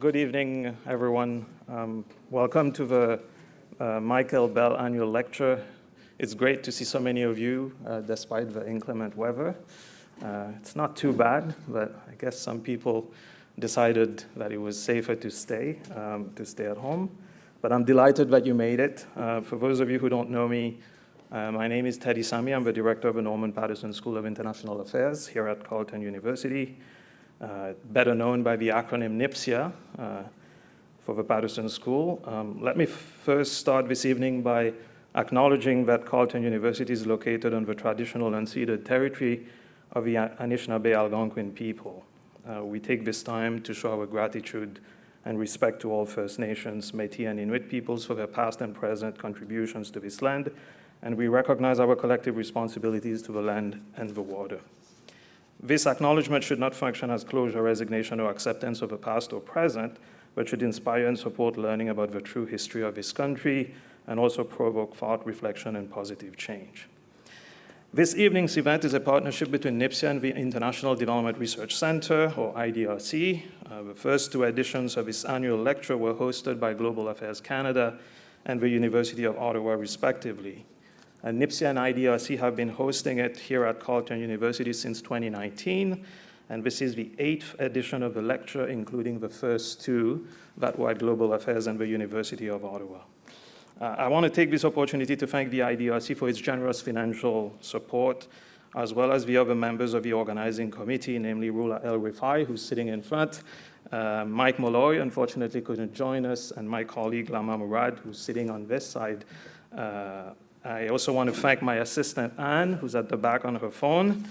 Good evening, everyone. Welcome to the Michael Bell Annual Lecture. It's great to see so many of you, despite the inclement weather. It's not too bad, but I guess some people decided that it was safer to stay at home. But I'm delighted that you made it. For those of you who don't know me, my name is Teddy Sami. I'm the director of the Norman Paterson School of International Affairs here at Carleton University. Better known by the acronym NIPSIA for the Paterson School. Let me first start this evening by acknowledging that Carleton University is located on the traditional unceded territory of the Anishinaabe Algonquin people. We take this time to show our gratitude and respect to all First Nations, Métis, and Inuit peoples for their past and present contributions to this land, and we recognize our collective responsibilities to the land and the water. This acknowledgement should not function as closure, resignation, or acceptance of the past or present, but should inspire and support learning about the true history of this country and also provoke thought, reflection, and positive change. This evening's event is a partnership between NIPSIA and the International Development Research Center, or IDRC. The first two editions of this annual lecture were hosted by Global Affairs Canada and the University of Ottawa, respectively. NIPSIA and IDRC have been hosting it here at Carleton University since 2019, and this is the 8th edition of the lecture, including the first two that were at Global Affairs and the University of Ottawa. I want to take this opportunity to thank the IDRC for its generous financial support, as well as the other members of the organizing committee, namely Rula El-Rifai, who's sitting in front, Mike Molloy, unfortunately couldn't join us, and my colleague Lama Murad, who's sitting on this side. I also want to thank my assistant, Anne, who's at the back on her phone,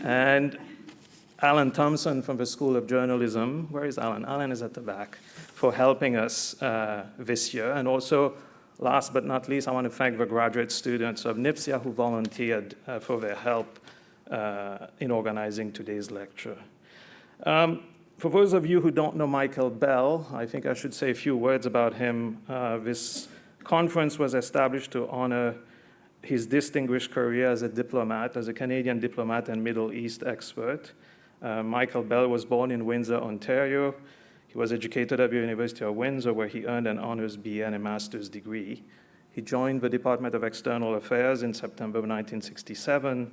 and Alan Thompson from the School of Journalism. Where is Alan? Alan is at the back, for helping us this year. And also, last but not least, I want to thank the graduate students of NIPSIA who volunteered for their help in organizing today's lecture. For those of you who don't know Michael Bell, I think I should say a few words about him. This conference was established to honor his distinguished career as a diplomat, as a Canadian diplomat and Middle East expert. Michael Bell was born in Windsor, Ontario. He was educated at the University of Windsor, where he earned an honors BA and a master's degree. He joined the Department of External Affairs in September of 1967,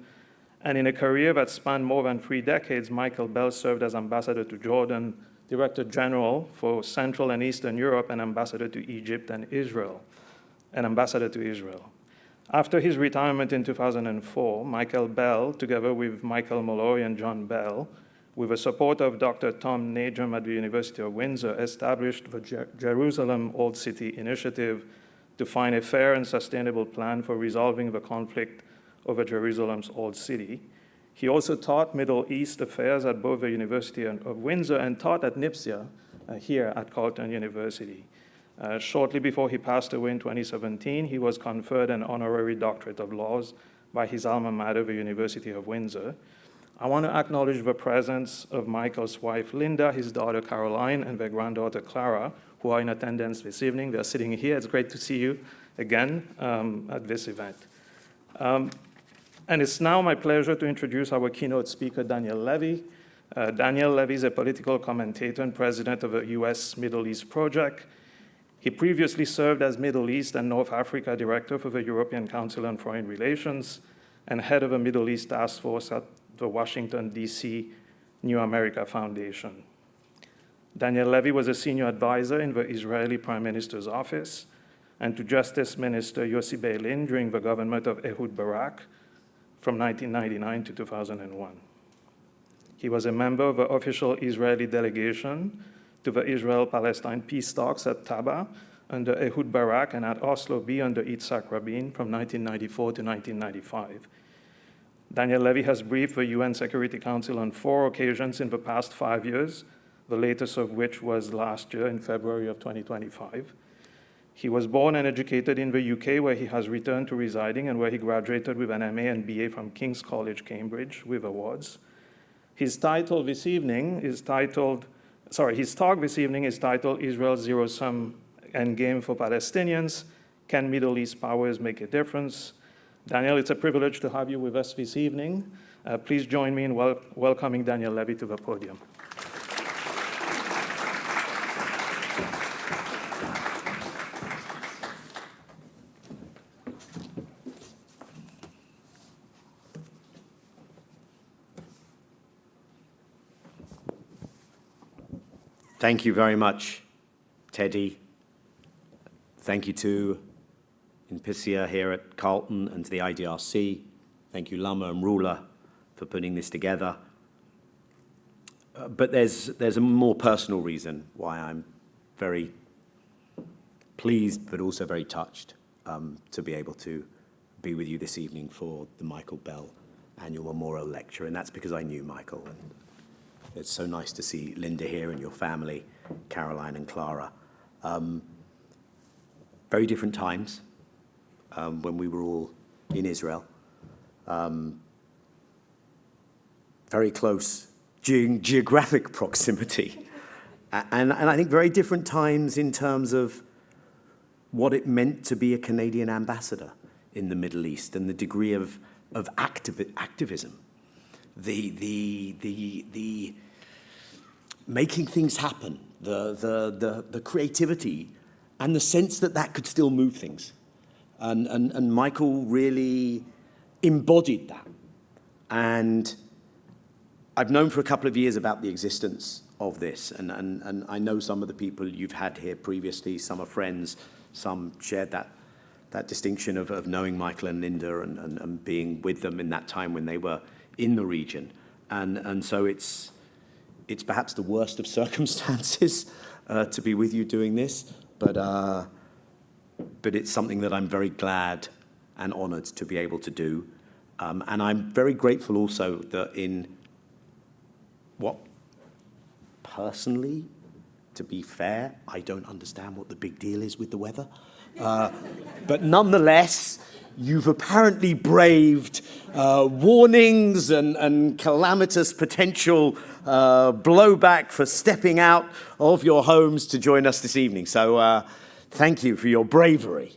and in a career that spanned more than 3 decades, Michael Bell served as ambassador to Jordan, Director General for Central and Eastern Europe, and ambassador to Egypt and Israel, and ambassador to Israel. After his retirement in 2004, Michael Bell, together with Michael Molloy and John Bell, with the support of Dr. Tom Najam at the University of Windsor, established the Jerusalem Old City Initiative to find a fair and sustainable plan for resolving the conflict over Jerusalem's Old City. He also taught Middle East affairs at both the University of Windsor and taught at NIPSIA here at Carleton University. Shortly before he passed away in 2017, he was conferred an honorary doctorate of laws by his alma mater, the University of Windsor. I want to acknowledge the presence of Michael's wife, Linda, his daughter, Caroline, and their granddaughter, Clara, who are in attendance this evening. They're sitting here. It's great to see you again at this event. And it's now my pleasure to introduce our keynote speaker, Daniel Levy. Daniel Levy is a political commentator and president of the US Middle East Project. He previously served as Middle East and North Africa Director for the European Council on Foreign Relations and head of a Middle East task force at the Washington, D.C. New America Foundation. Daniel Levy was a senior advisor in the Israeli Prime Minister's office and to Justice Minister Yossi Beilin during the government of Ehud Barak from 1999 to 2001. He was a member of the official Israeli delegation to the Israel-Palestine peace talks at Taba under Ehud Barak and at Oslo B under Yitzhak Rabin from 1994 to 1995. Daniel Levy has briefed the UN Security Council on 4 occasions in the past 5 years, the latest of which was last year in February of 2025. He was born and educated in the UK, where he has returned to residing and where he graduated with an MA and BA from King's College, Cambridge, with awards. His talk this evening is titled Israel's Zero-Sum Endgame for Palestinians. Can Middle East powers make a difference? Daniel, it's a privilege to have you with us this evening. Please join me in welcoming Daniel Levy to the podium. Thank you very much, Teddy. Thank you to Inpisia here at Carlton and to the IDRC. Thank you, Lama and Rula, for putting this together. But there's a more personal reason why I'm very pleased, but also very touched to be able to be with you this evening for the Michael Bell Annual Memorial Lecture, and that's because I knew Michael. And it's so nice to see Linda here and your family, Caroline and Clara. Very different times when we were all in Israel. Very close geographic proximity. And I think very different times in terms of what it meant to be a Canadian ambassador in the Middle East and the degree of activism, the making things happen, the creativity, and the sense that that could still move things. And Michael really embodied that. And I've known for a couple of years about the existence of this, and I know some of the people you've had here previously. Some are friends, some shared that distinction of knowing Michael and Linda and being with them in that time when they were in the region. And so it's perhaps the worst of circumstances to be with you doing this, but it's something that I'm very glad and honored to be able to do. And I'm very grateful also that in what, personally, to be fair, I don't understand what the big deal is with the weather. But nonetheless, you've apparently braved warnings and calamitous potential blowback for stepping out of your homes to join us this evening. So thank you for your bravery.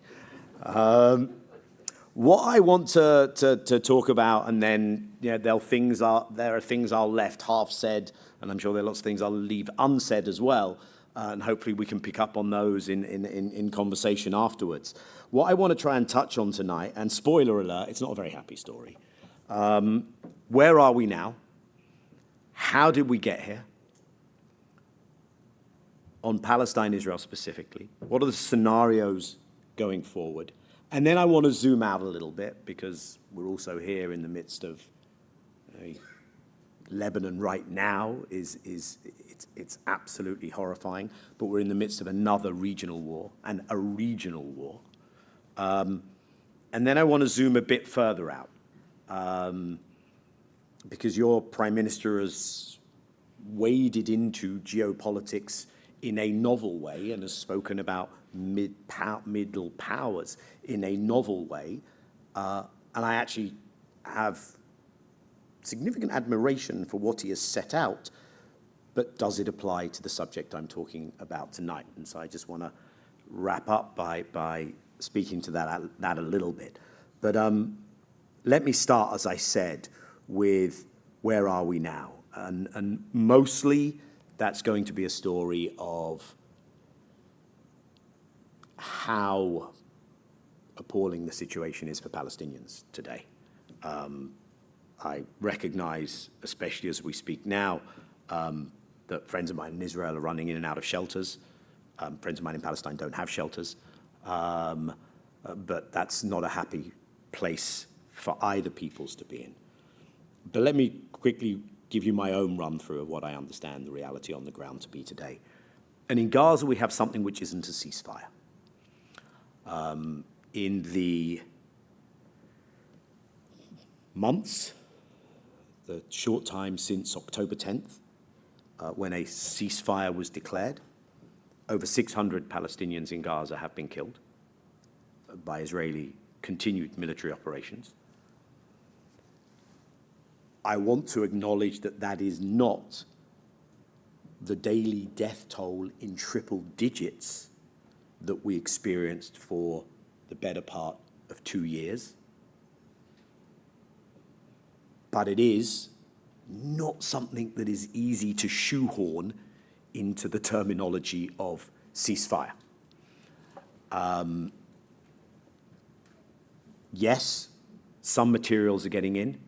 What I want to talk about, and then there are things I'll left half said, and I'm sure there are lots of things I'll leave unsaid as well, and hopefully we can pick up on those in conversation afterwards. What I want to try and touch on tonight, and spoiler alert, it's not a very happy story. Where are we now? How did we get here? On Palestine, Israel specifically. What are the scenarios going forward? And then I want to zoom out a little bit because we're also here in the midst of Lebanon right now it's absolutely horrifying, but we're in the midst of another regional war and a regional war. And then I want to zoom a bit further out because your Prime Minister has waded into geopolitics in a novel way and has spoken about middle powers in a novel way. And I actually have significant admiration for what he has set out, but does it apply to the subject I'm talking about tonight? And so I just want to wrap up by speaking to that a little bit. But let me start, as I said, with where are we now? And mostly that's going to be a story of how appalling the situation is for Palestinians today. I recognize, especially as we speak now, that friends of mine in Israel are running in and out of shelters. Friends of mine in Palestine don't have shelters. But that's not a happy place for either peoples to be in. But let me quickly give you my own run-through of what I understand the reality on the ground to be today. And in Gaza, we have something which isn't a ceasefire. In the months, the short time since October 10th, when a ceasefire was declared, over 600 Palestinians in Gaza have been killed by Israeli continued military operations. I want to acknowledge that that is not the daily death toll in triple digits that we experienced for the better part of 2 years. But it is not something that is easy to shoehorn into the terminology of ceasefire. Yes, some materials are getting in.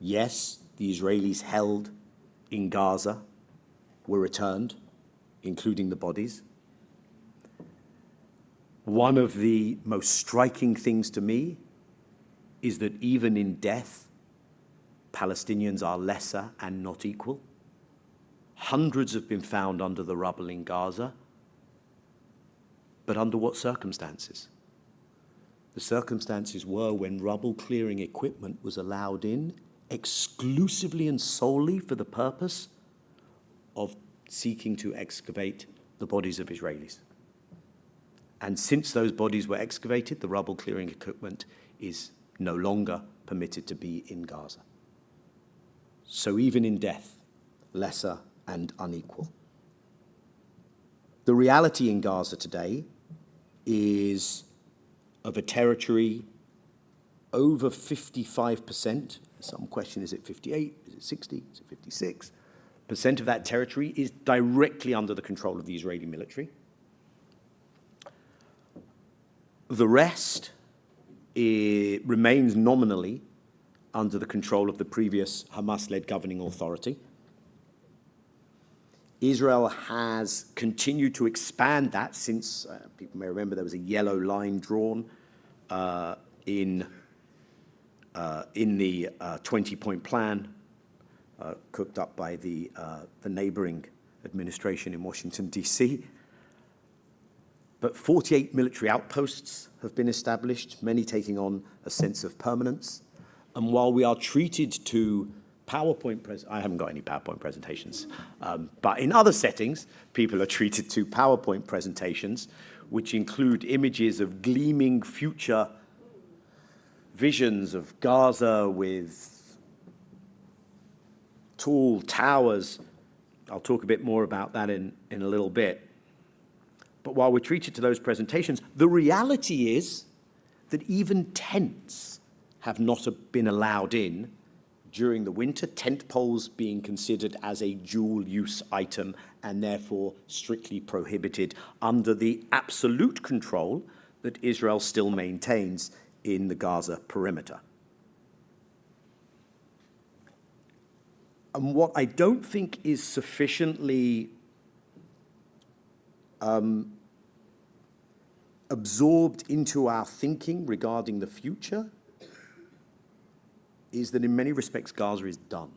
Yes, the Israelis held in Gaza were returned, including the bodies. One of the most striking things to me is that even in death, Palestinians are lesser and not equal. Hundreds have been found under the rubble in Gaza, but under what circumstances? The circumstances were when rubble clearing equipment was allowed in exclusively and solely for the purpose of seeking to excavate the bodies of Israelis. And since those bodies were excavated, the rubble clearing equipment is no longer permitted to be in Gaza. So even in death, lesser and unequal. The reality in Gaza today is of a territory over 55%, some question, is it 58, is it 60, is it 56% of that territory is directly under the control of the Israeli military. The rest remains nominally under the control of the previous Hamas-led governing authority. Israel has continued to expand that since, people may remember, there was a yellow line drawn in the 20-point plan cooked up by the neighboring administration in Washington, D.C. But 48 military outposts have been established, many taking on a sense of permanence. And while we are treated to I haven't got any PowerPoint presentations, but in other settings, people are treated to PowerPoint presentations, which include images of gleaming future visions of Gaza with tall towers. I'll talk a bit more about that in a little bit. But while we're treated to those presentations, the reality is that even tents have not been allowed in during the winter, tent poles being considered as a dual-use item and therefore strictly prohibited under the absolute control that Israel still maintains in the Gaza perimeter. And what I don't think is sufficiently absorbed into our thinking regarding the future is that in many respects, Gaza is done.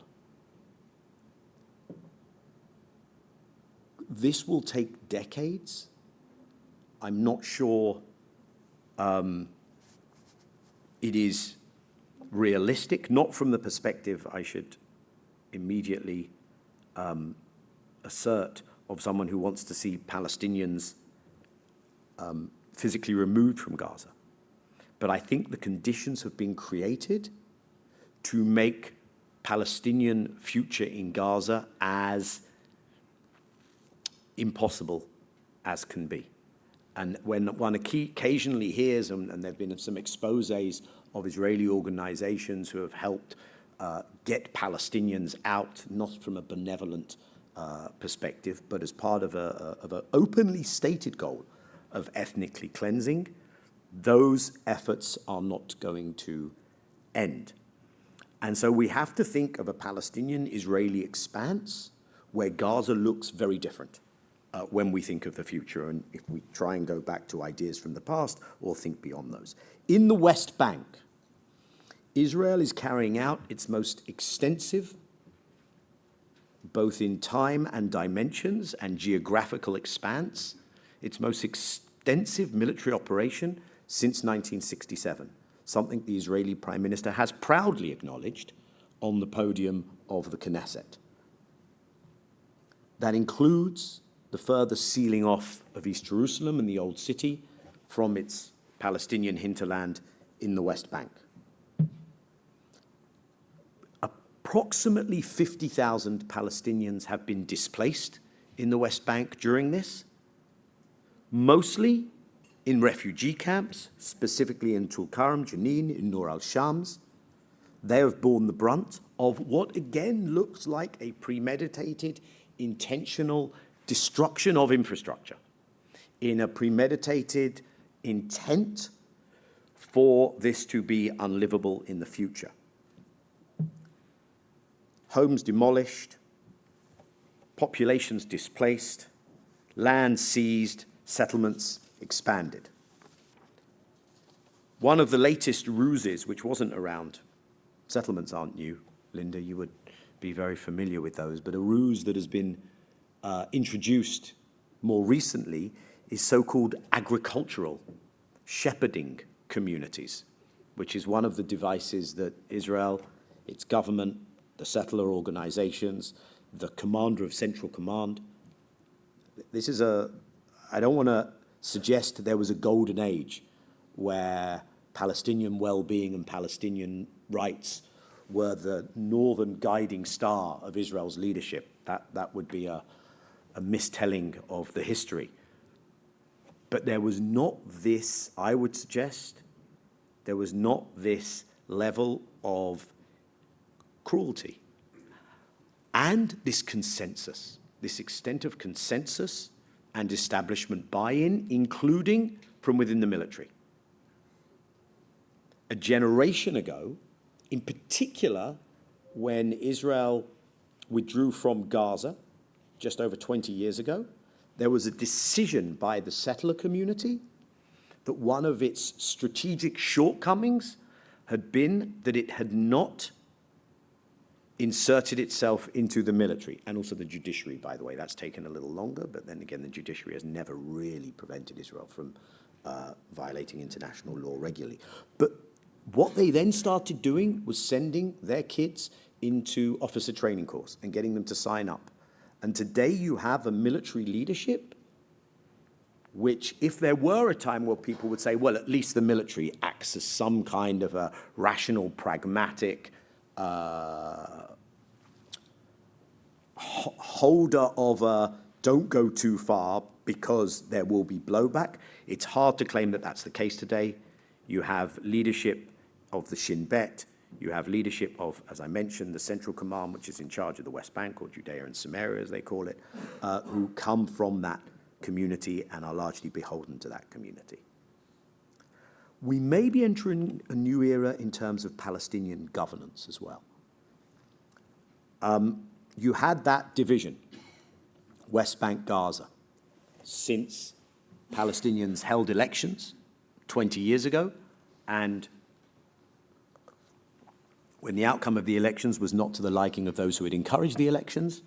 This will take decades. I'm not sure it is realistic, not from the perspective I should immediately assert of someone who wants to see Palestinians physically removed from Gaza. But I think the conditions have been created to make Palestinian future in Gaza as impossible as can be. And when one occasionally hears, and there have been some exposés of Israeli organizations who have helped get Palestinians out, not from a benevolent perspective, but as part of an openly stated goal of ethnically cleansing, those efforts are not going to end. And so we have to think of a Palestinian-Israeli expanse where Gaza looks very different when we think of the future, and if we try and go back to ideas from the past or think beyond those. In the West Bank, Israel is carrying out its most extensive, both in time and dimensions and geographical expanse, its most extensive military operation since 1967. Something the Israeli Prime Minister has proudly acknowledged on the podium of the Knesset. That includes the further sealing off of East Jerusalem and the Old City from its Palestinian hinterland in the West Bank. Approximately 50,000 Palestinians have been displaced in the West Bank during this, mostly in refugee camps, specifically in Tulkarm, Jenin, in Nur al-Shams. They have borne the brunt of what again looks like a premeditated, intentional destruction of infrastructure in a premeditated intent for this to be unlivable in the future. Homes demolished, populations displaced, land seized, settlements expanded. One of the latest ruses, which wasn't around, settlements aren't new, Linda, you would be very familiar with those, but a ruse that has been introduced more recently is so-called agricultural shepherding communities, which is one of the devices that Israel, its government, the settler organizations, the commander of Central Command. This is I don't want to suggest there was a golden age where Palestinian well-being and Palestinian rights were the northern guiding star of Israel's leadership. That would be a mistelling of the history. But there was not this, I would suggest, there was not this level of cruelty and this consensus, this extent of consensus and establishment buy-in, including from within the military. A generation ago, in particular, when Israel withdrew from Gaza just over 20 years ago, there was a decision by the settler community that one of its strategic shortcomings had been that it had not inserted itself into the military, and also the judiciary, by the way. That's taken a little longer, but then again, the judiciary has never really prevented Israel from violating international law regularly. But what they then started doing was sending their kids into officer training course and getting them to sign up. And today you have a military leadership which, if there were a time where people would say, well, at least the military acts as some kind of a rational, pragmatic holder of a don't go too far because there will be blowback, it's hard to claim that that's the case today. You have leadership of the Shin Bet. You have leadership of, as I mentioned, the Central Command, which is in charge of the West Bank, or Judea and Samaria, as they call it, who come from that community and are largely beholden to that community. We may be entering a new era in terms of Palestinian governance as well. You had that division, West Bank, Gaza, since Palestinians held elections 20 years ago, and when the outcome of the elections was not to the liking of those who had encouraged the elections,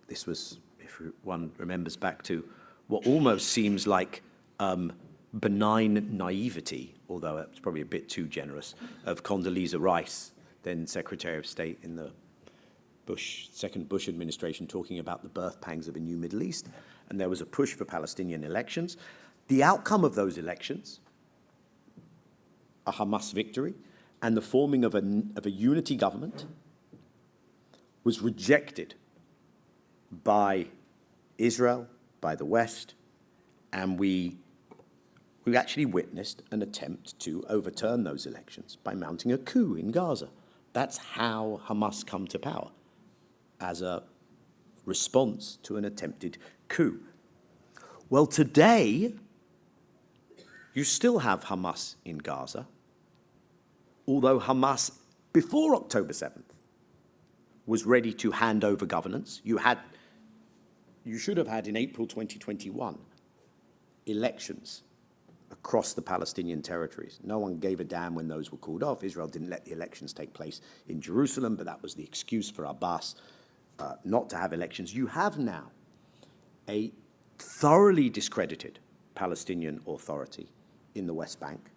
this was, if one remembers back to what almost seems like benign naivety, although it's probably a bit too generous, of Condoleezza Rice, then Secretary of State in the second Bush administration, talking about the birth pangs of a new Middle East, and there was a push for Palestinian elections. The outcome of those elections, a Hamas victory, and the forming of a unity government, was rejected by Israel, by the West, and we actually witnessed an attempt to overturn those elections by mounting a coup in Gaza. That's how Hamas come to power, as a response to an attempted coup. Well, today, you still have Hamas in Gaza, although Hamas, before October 7th, was ready to hand over governance. You should have had in April 2021 elections across the Palestinian territories. No one gave a damn when those were called off. Israel didn't let the elections take place in Jerusalem, but that was the excuse for Abbas not to have elections. You have now a thoroughly discredited Palestinian Authority in the West Bank,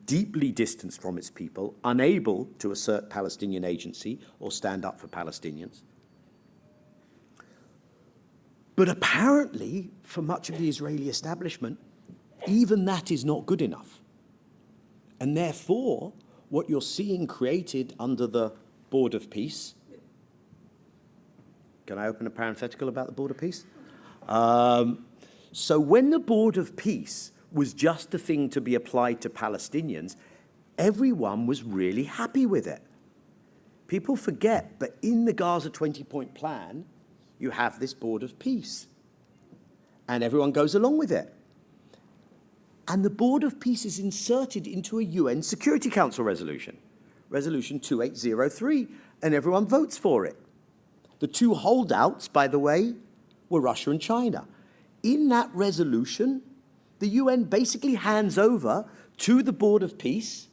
deeply distanced from its people, unable to assert Palestinian agency or stand up for Palestinians. But apparently, for much of the Israeli establishment, even that is not good enough. And therefore, what you're seeing created under the Board of Peace, can I open a parenthetical about the Board of Peace? So when the Board of Peace was just a thing to be applied to Palestinians, everyone was really happy with it. People forget, but in the Gaza 20-point plan, you have this Board of Peace, and everyone goes along with it. And the Board of Peace is inserted into a UN Security Council resolution, Resolution 2803, and everyone votes for it. The two holdouts, by the way, were Russia and China. In that resolution, the UN basically hands over to the Board of Peace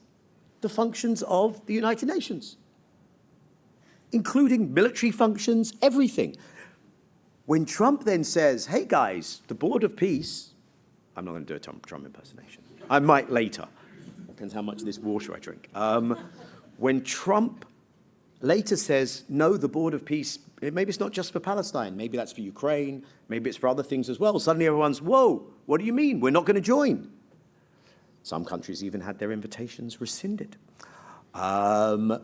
the functions of the United Nations, including military functions, everything. When Trump then says, hey guys, the Board of Peace, I'm not going to do a Trump impersonation. I might later. Depends how much of this water I drink. When Trump later says, no, the Board of Peace, maybe it's not just for Palestine, maybe that's for Ukraine, maybe it's for other things as well. Suddenly everyone's, whoa, what do you mean? We're not going to join. Some countries even had their invitations rescinded. But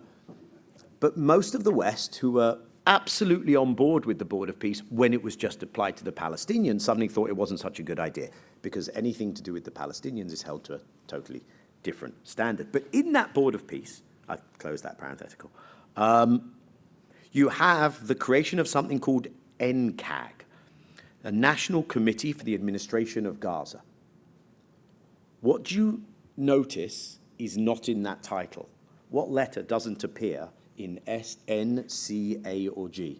most of the West, who were absolutely on board with the Board of Peace when it was just applied to the Palestinians, suddenly thought it wasn't such a good idea, because anything to do with the Palestinians is held to a totally different standard. But in that Board of Peace, I've closed that parenthetical, you have the creation of something called NCAG, a National Committee for the Administration of Gaza. What you notice is not in that title. What letter doesn't appear in S, N, C, A, or G?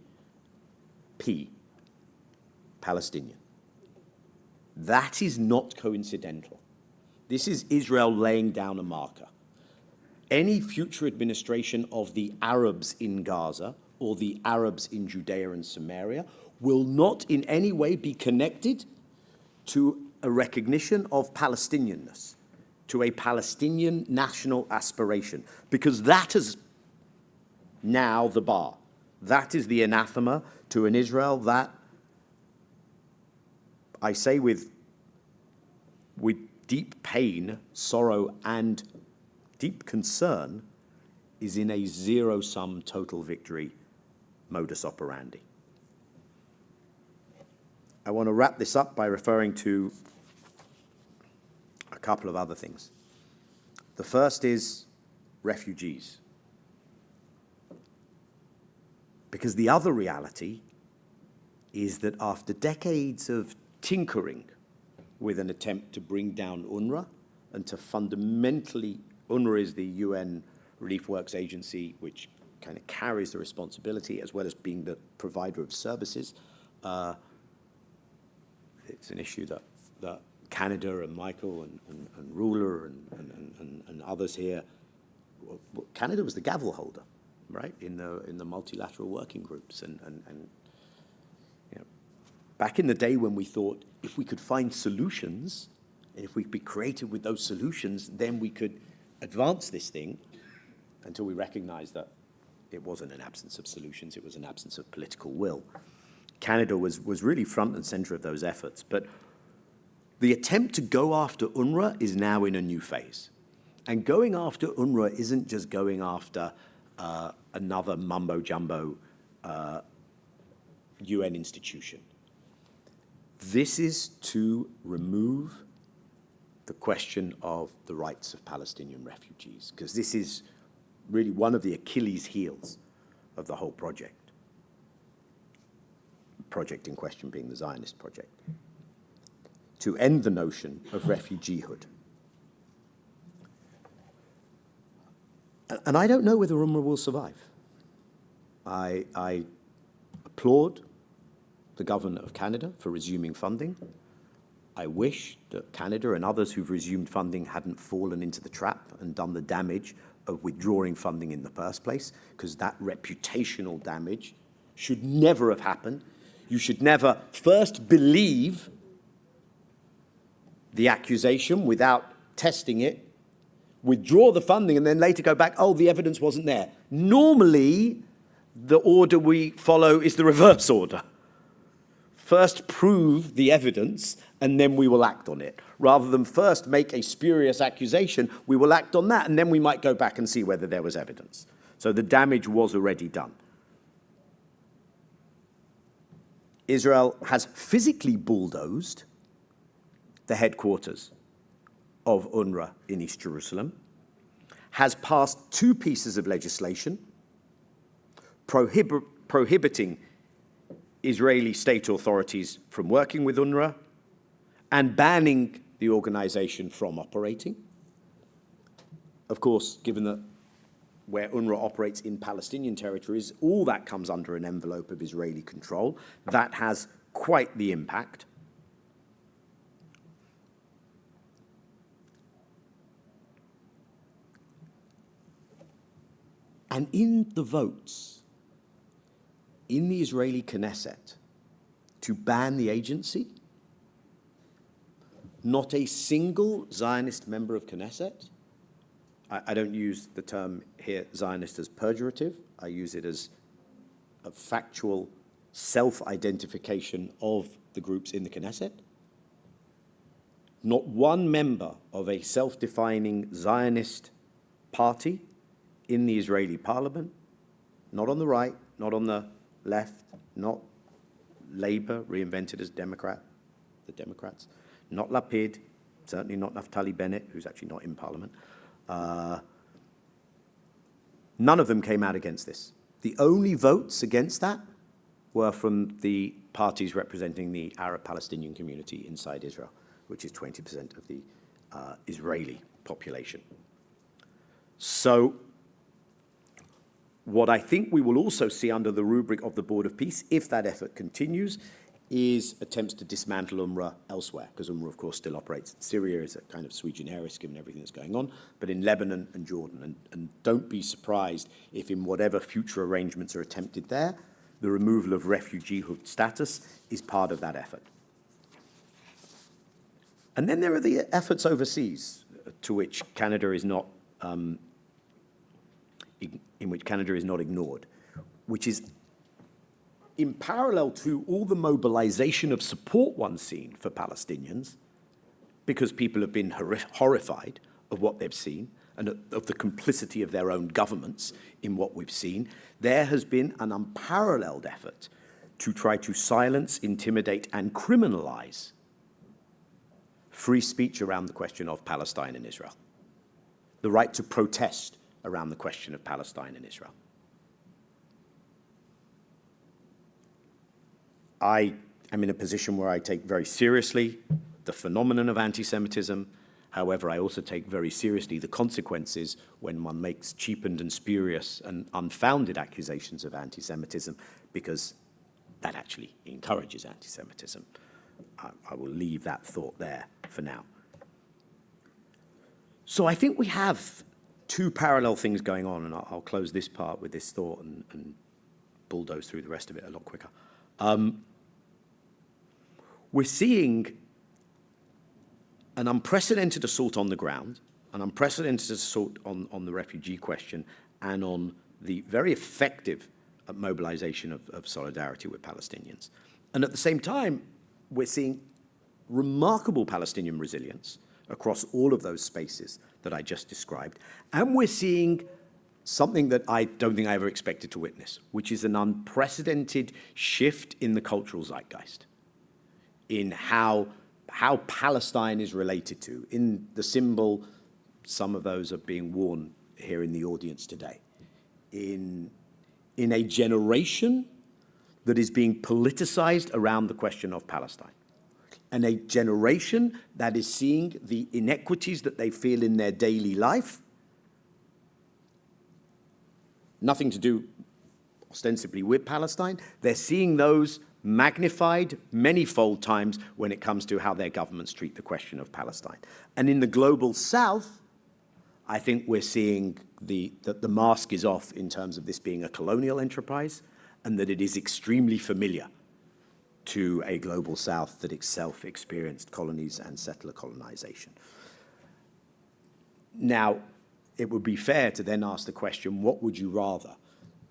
P, Palestinian. That is not coincidental. This is Israel laying down a marker. Any future administration of the Arabs in Gaza or the Arabs in Judea and Samaria will not in any way be connected to a recognition of Palestinianness, to a Palestinian national aspiration, because that is now the bar. That is the anathema to an Israel that, I say with deep pain, sorrow, and deep concern, is in a zero-sum total victory modus operandi. I want to wrap this up by referring to a couple of other things. The first is refugees. Because the other reality is that after decades of tinkering with an attempt to bring down UNRWA and to fundamentally, UNRWA is the UN Relief Works Agency, which kind of carries the responsibility as well as being the provider of services. It's an issue that Canada and Michael and Ruler and others here, well, Canada was the gavel holder, right, in the multilateral working groups. And you know, back in the day when we thought if we could find solutions, and if we could be creative with those solutions, then we could advance this thing, until we recognized that it wasn't an absence of solutions, it was an absence of political will. Canada was really front and center of those efforts. But the attempt to go after UNRWA is now in a new phase. And going after UNRWA isn't just going after another mumbo-jumbo UN institution. This is to remove the question of the rights of Palestinian refugees, because this is really one of the Achilles heels of the whole project. Project in question being the Zionist project. To end the notion of refugeehood. And I don't know whether UNRWA will survive. I applaud the government of Canada for resuming funding. I wish that Canada and others who've resumed funding hadn't fallen into the trap and done the damage of withdrawing funding in the first place, because that reputational damage should never have happened. You should never first believe the accusation without testing it, withdraw the funding, and then later go back, oh, the evidence wasn't there. Normally, the order we follow is the reverse order. First prove the evidence, and then we will act on it. Rather than first make a spurious accusation, we will act on that, and then we might go back and see whether there was evidence. So the damage was already done. Israel has physically bulldozed the headquarters of UNRWA in East Jerusalem, has passed 2 pieces of legislation prohibiting Israeli state authorities from working with UNRWA and banning the organization from operating. Of course, given that where UNRWA operates in Palestinian territories, all that comes under an envelope of Israeli control. That has quite the impact. And in the votes in the Israeli Knesset to ban the agency, not a single Zionist member of Knesset, I don't use the term here Zionist as pejorative, I use it as a factual self-identification of the groups in the Knesset. Not one member of a self-defining Zionist party in the Israeli parliament, not on the right, not on the left, not Labour, reinvented as Democrat, the Democrats, not Lapid, certainly not Naftali Bennett, who's actually not in parliament. None of them came out against this. The only votes against that were from the parties representing the Arab-Palestinian community inside Israel, which is 20% of the Israeli population. So what I think we will also see under the rubric of the Board of Peace, if that effort continues, is attempts to dismantle UNRWA elsewhere, because UNRWA, of course, still operates in Syria as a kind of sui generis, given everything that's going on, but in Lebanon and Jordan. And don't be surprised if in whatever future arrangements are attempted there, the removal of refugeehood status is part of that effort. And then there are the efforts overseas, to which Canada is not, in which Canada is not ignored, which is in parallel to all the mobilization of support one's seen for Palestinians, because people have been horrified of what they've seen and of the complicity of their own governments in what we've seen, there has been an unparalleled effort to try to silence, intimidate, and criminalize free speech around the question of Palestine and Israel, the right to protest around the question of Palestine and Israel. I am in a position where I take very seriously the phenomenon of anti-Semitism. However, I also take very seriously the consequences when one makes cheapened and spurious and unfounded accusations of anti-Semitism, because that actually encourages anti-Semitism. I will leave that thought there for now. So I think we have two parallel things going on, and I'll close this part with this thought and bulldoze through the rest of it a lot quicker. We're seeing an unprecedented assault on the ground, an unprecedented assault on the refugee question, and on the very effective mobilization of solidarity with Palestinians. And at the same time, we're seeing remarkable Palestinian resilience across all of those spaces that I just described. And we're seeing something that I don't think I ever expected to witness, which is an unprecedented shift in the cultural zeitgeist, in how Palestine is related to, in the symbol, some of those are being worn here in the audience today, in a generation that is being politicized around the question of Palestine, and a generation that is seeing the inequities that they feel in their daily life, nothing to do ostensibly with Palestine. They're seeing those magnified many-fold times when it comes to how their governments treat the question of Palestine. And in the global south, I think we're seeing that the mask is off in terms of this being a colonial enterprise, and that it is extremely familiar to a global south that itself experienced colonies and settler colonization. Now, it would be fair to then ask the question, what would you rather,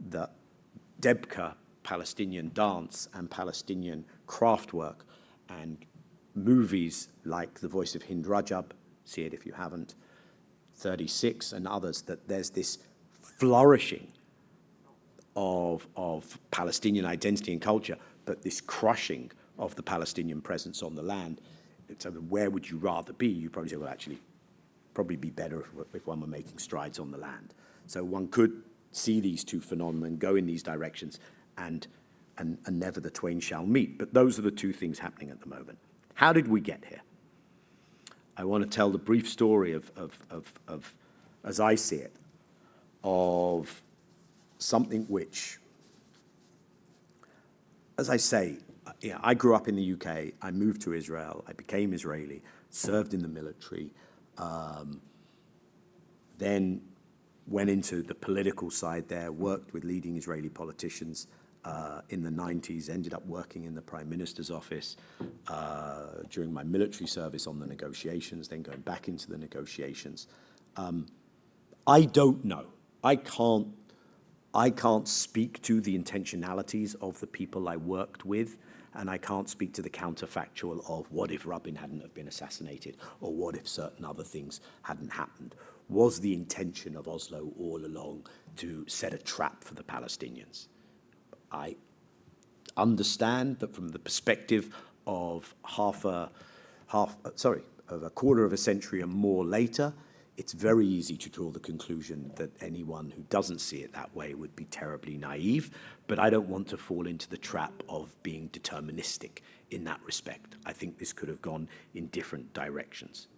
the Debka Palestinian dance and Palestinian craft work and movies like The Voice of Hind Rajab, see it if you haven't, 36 and others, that there's this flourishing of Palestinian identity and culture, but this crushing of the Palestinian presence on the land. So where would you rather be? You probably say, well, actually, probably be better if one were making strides on the land. So one could see these two phenomena and go in these directions, and never the twain shall meet. But those are the two things happening at the moment. How did we get here? I want to tell the brief story of as I see it, of something which, as I say, I grew up in the UK, I moved to Israel, I became Israeli, served in the military, then went into the political side there, worked with leading Israeli politicians in the 90s, ended up working in the Prime Minister's office during my military service on the negotiations, then going back into the negotiations. I don't know. I can't speak to the intentionalities of the people I worked with, and I can't speak to the counterfactual of what if Rabin hadn't have been assassinated, or what if certain other things hadn't happened. Was the intention of Oslo all along to set a trap for the Palestinians? I understand that from the perspective of of a quarter of a century and more later, it's very easy to draw the conclusion that anyone who doesn't see it that way would be terribly naive, but I don't want to fall into the trap of being deterministic in that respect. I think this could have gone in different directions.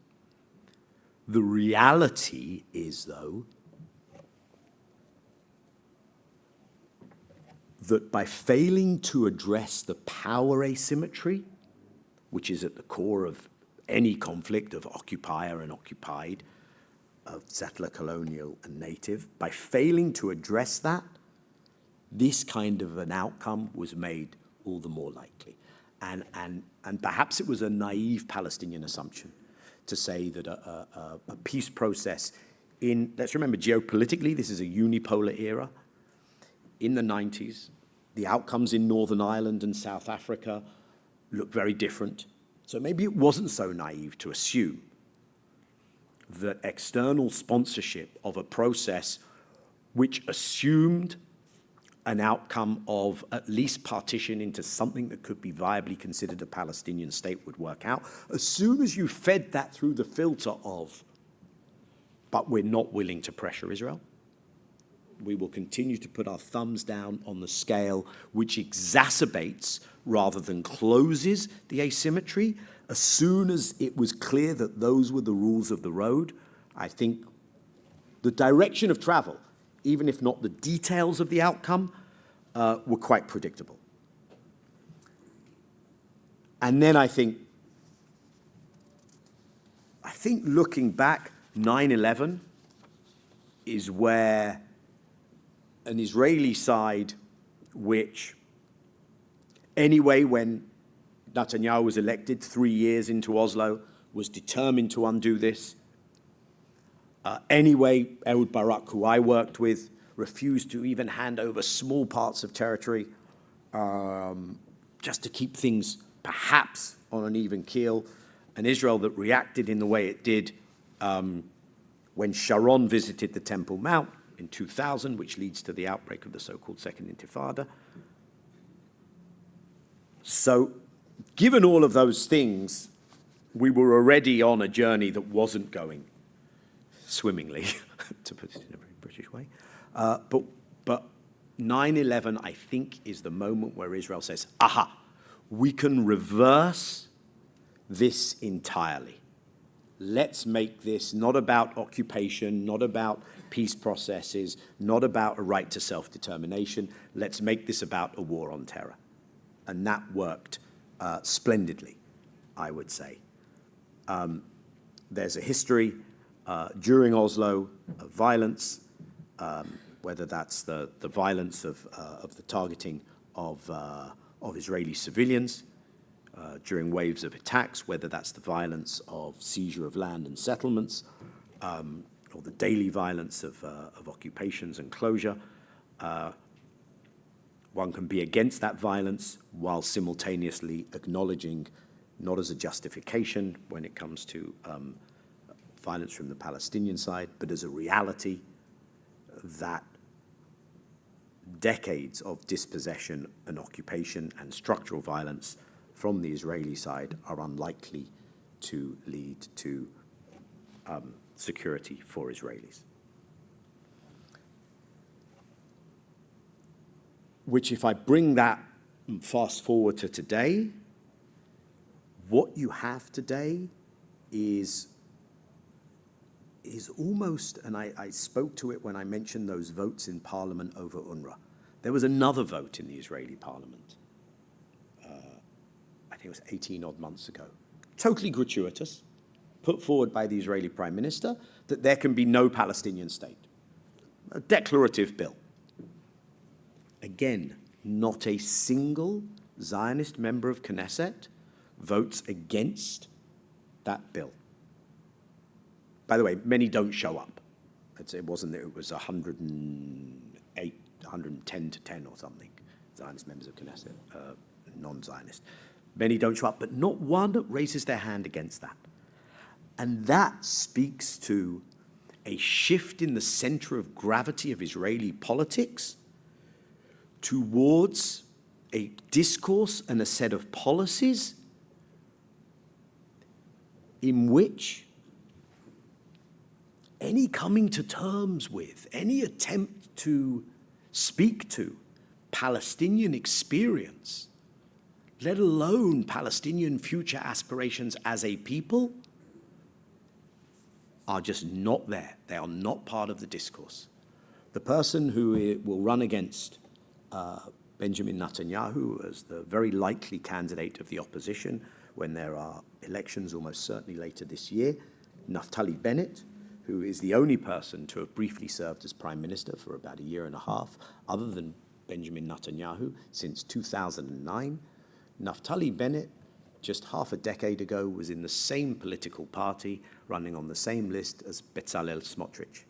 The reality is, though, that by failing to address the power asymmetry, which is at the core of any conflict of occupier and occupied, of settler, colonial, and native, by failing to address that, this kind of an outcome was made all the more likely. And perhaps it was a naive Palestinian assumption to say that a peace process let's remember, geopolitically, this is a unipolar era. In the 90s, the outcomes in Northern Ireland and South Africa look very different. So maybe it wasn't so naive to assume that external sponsorship of a process which assumed an outcome of at least partition into something that could be viably considered a Palestinian state would work out. As soon as you fed that through the filter of, but we're not willing to pressure Israel, we will continue to put our thumbs down on the scale which exacerbates rather than closes the asymmetry. As soon as it was clear that those were the rules of the road, I think the direction of travel, even if not the details of the outcome, were quite predictable. And then I think looking back, 9/11 is where an Israeli side, which anyway, when Netanyahu was elected 3 years into Oslo, was determined to undo this. Anyway, Ehud Barak, who I worked with, refused to even hand over small parts of territory just to keep things perhaps on an even keel. An Israel that reacted in the way it did when Sharon visited the Temple Mount in 2000, which leads to the outbreak of the so-called Second Intifada. So, given all of those things, we were already on a journey that wasn't going swimmingly, to put it in a very British way. But 9/11, I think, is the moment where Israel says, aha, we can reverse this entirely. Let's make this not about occupation, not about peace processes, not about a right to self-determination. Let's make this about a war on terror. And that worked splendidly, I would say. There's a history during Oslo of violence, whether that's the violence of the targeting of Israeli civilians during waves of attacks, whether that's the violence of seizure of land and settlements, or the daily violence of occupations and closure. One can be against that violence while simultaneously acknowledging, not as a justification when it comes to violence from the Palestinian side, but as a reality that decades of dispossession and occupation and structural violence from the Israeli side are unlikely to lead to security for Israelis. Which, if I bring that fast forward to today, what you have today is is almost, and I spoke to it when I mentioned those votes in parliament over UNRWA. There was another vote in the Israeli parliament, I think it was 18 odd months ago, totally gratuitous, put forward by the Israeli Prime Minister, that there can be no Palestinian state. A declarative bill. Again, not a single Zionist member of Knesset votes against that bill. By the way, many don't show up. It wasn't that it was 108, 110 to 10 or something, Zionist members of Knesset, non-Zionist. Many don't show up, but not one raises their hand against that. And that speaks to a shift in the center of gravity of Israeli politics towards a discourse and a set of policies in which any coming to terms with, any attempt to speak to Palestinian experience, let alone Palestinian future aspirations as a people, are just not there. They are not part of the discourse. The person who will run against Benjamin Netanyahu as the very likely candidate of the opposition when there are elections almost certainly later this year, Naftali Bennett, who is the only person to have briefly served as prime minister for about a year and a half, other than Benjamin Netanyahu, since 2009. Naftali Bennett, just half a decade ago, was in the same political party, running on the same list as Bezalel Smotrich.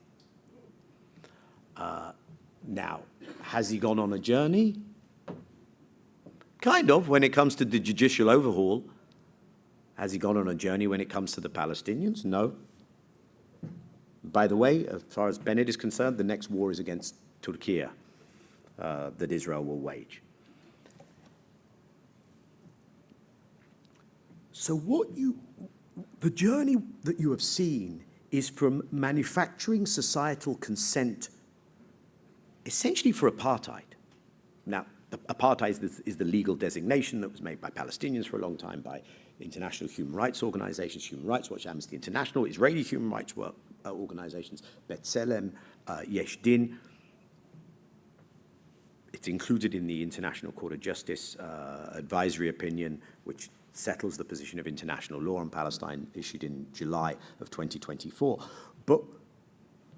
Now, has he gone on a journey? Kind of, when it comes to the judicial overhaul. Has he gone on a journey when it comes to the Palestinians? No. By the way, as far as Bennett is concerned, the next war is against Turkey that Israel will wage. So the journey that you have seen is from manufacturing societal consent essentially for apartheid. Now, apartheid is the legal designation that was made by Palestinians for a long time, by international human rights organizations, Human Rights Watch, Amnesty International, Israeli human rights organizations, B'Tselem, Yesh Din. It's included in the International Court of Justice advisory opinion, which settles the position of international law on Palestine, issued in July of 2024. But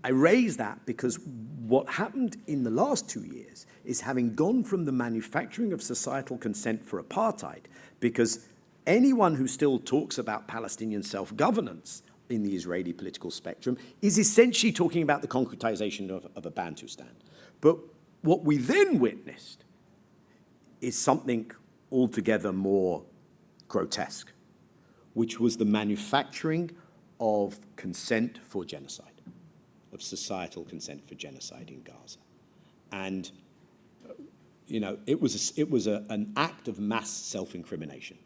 I raise that because what happened in the last 2 years is, having gone from the manufacturing of societal consent for apartheid, because anyone who still talks about Palestinian self-governance in the Israeli political spectrum is essentially talking about the concretization of a Bantustan. But what we then witnessed is something altogether more grotesque, which was the manufacturing of consent for genocide, of societal consent for genocide in Gaza. And, you know, it was an act of mass self-incrimination.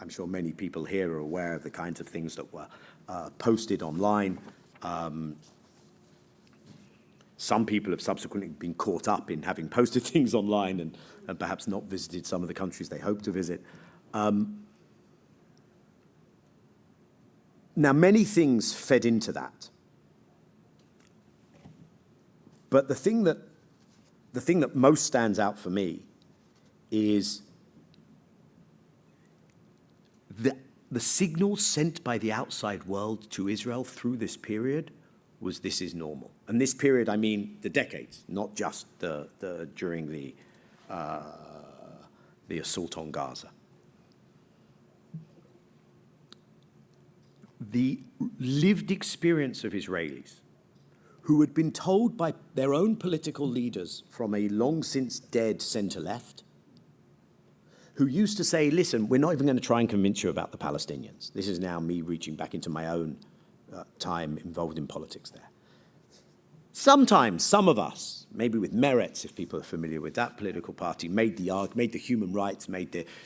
I'm sure many people here are aware of the kinds of things that were posted online. Some people have subsequently been caught up in having posted things online and perhaps not visited some of the countries they hope to visit. Now, many things fed into that. But the thing that most stands out for me is the signal sent by the outside world to Israel through this period was, this is normal. And this period, I mean the decades, not just during the assault on Gaza. The lived experience of Israelis who had been told by their own political leaders from a long since dead centre-left, who used to say, listen, we're not even going to try and convince you about the Palestinians. This is now me reaching back into my own time involved in politics there. Sometimes some of us, maybe with Meretz, if people are familiar with that political party, made the human rights,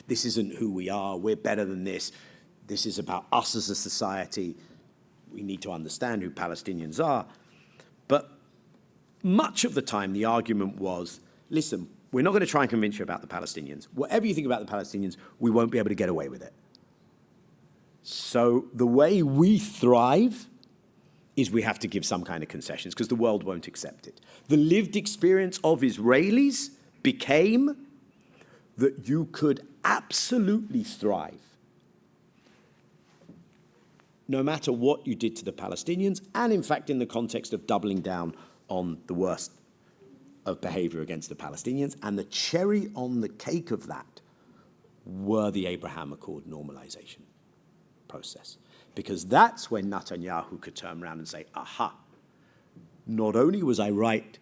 this isn't who we are, we're better than this is about us as a society, we need to understand who Palestinians are. But much of the time the argument was, listen, we're not going to try and convince you about the Palestinians. Whatever you think about the Palestinians, we won't be able to get away with it. So the way we thrive is we have to give some kind of concessions because the world won't accept it. The lived experience of Israelis became that you could absolutely thrive no matter what you did to the Palestinians, and in fact in the context of doubling down on the worst of behavior against the Palestinians. And the cherry on the cake of that were the Abraham Accord normalization process. Because that's when Netanyahu could turn around and say, aha, not only was I right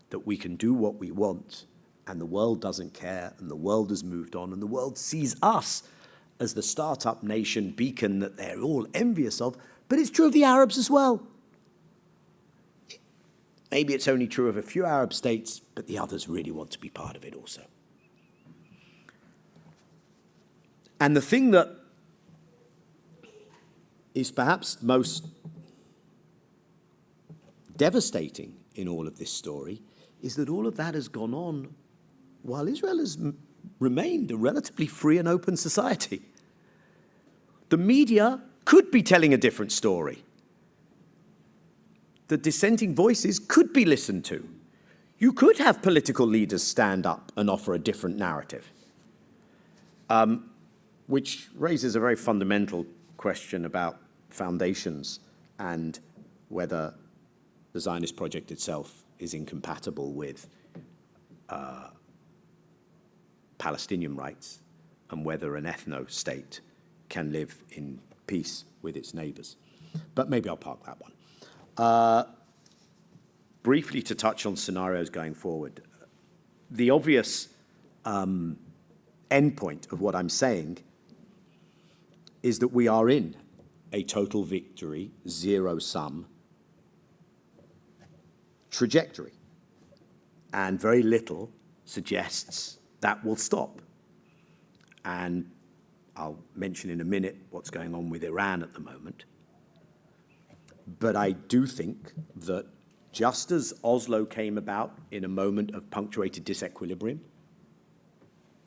that we can do what we want, and the world doesn't care, and the world has moved on, and the world sees us as the startup nation beacon that they're all envious of, but it's true of the Arabs as well. Maybe it's only true of a few Arab states, but the others really want to be part of it also. And the thing that is perhaps most devastating in all of this story is that all of that has gone on while Israel has remained a relatively free and open society. The media could be telling a different story. The dissenting voices could be listened to. You could have political leaders stand up and offer a different narrative, which raises a very fundamental question about foundations and whether the Zionist project itself is incompatible with Palestinian rights and whether an ethno-state can live in peace with its neighbors. But maybe I'll park that one. Briefly to touch on scenarios going forward, the obvious endpoint of what I'm saying is that we are in a total victory, zero-sum trajectory. And very little suggests that will stop. And I'll mention in a minute what's going on with Iran at the moment. But I do think that just as Oslo came about in a moment of punctuated disequilibrium,